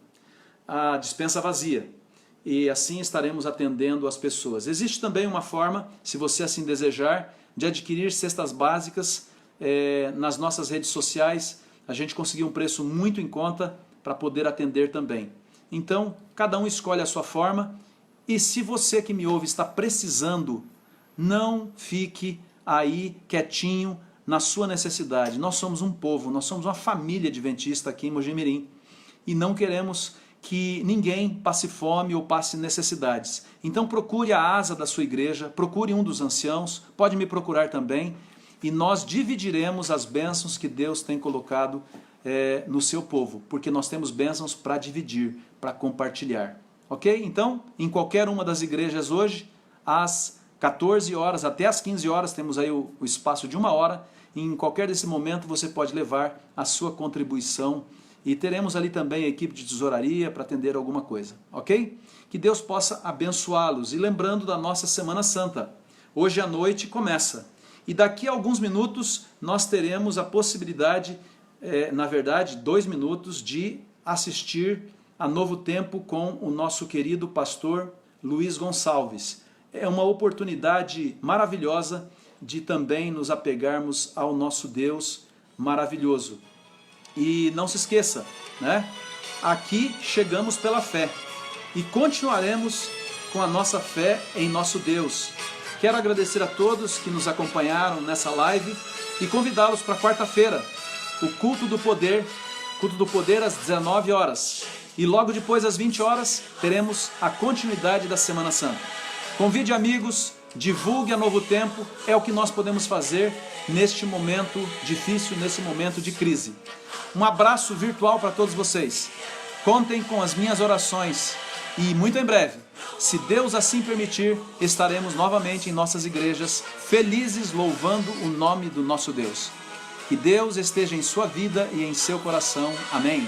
a despensa vazia. E assim estaremos atendendo as pessoas. Existe também uma forma, se você assim desejar, de adquirir cestas básicas nas nossas redes sociais. A gente conseguiu um preço muito em conta para poder atender também. Então, cada um escolhe a sua forma. E se você que me ouve está precisando, não fique aí quietinho na sua necessidade. Nós somos um povo, nós somos uma família adventista aqui em Mojimirim. E não queremos que ninguém passe fome ou passe necessidades. Então procure a asa da sua igreja, procure um dos anciãos, pode me procurar também, e nós dividiremos as bênçãos que Deus tem colocado no seu povo, porque nós temos bênçãos para dividir, para compartilhar. Ok? Então, em qualquer uma das igrejas hoje, às 14 horas até às 15 horas, temos aí o espaço de 1 hora, e em qualquer desse momento você pode levar a sua contribuição. E teremos ali também a equipe de tesouraria para atender alguma coisa, ok? Que Deus possa abençoá-los. E lembrando da nossa Semana Santa, hoje à noite começa. E daqui a alguns minutos nós teremos a possibilidade, na verdade, 2 minutos, de assistir a Novo Tempo com o nosso querido pastor Luiz Gonçalves. É uma oportunidade maravilhosa de também nos apegarmos ao nosso Deus maravilhoso. E não se esqueça, né? Aqui chegamos pela fé e continuaremos com a nossa fé em nosso Deus. Quero agradecer a todos que nos acompanharam nessa live e convidá-los para quarta-feira, o culto do poder às 19 horas. E logo depois, às 20 horas, teremos a continuidade da Semana Santa. Convide amigos, divulgue a Novo Tempo, é o que nós podemos fazer neste momento difícil, nesse momento de crise. Um abraço virtual para todos vocês. Contem com as minhas orações e muito em breve, se Deus assim permitir, estaremos novamente em nossas igrejas, felizes louvando o nome do nosso Deus. Que Deus esteja em sua vida e em seu coração. Amém.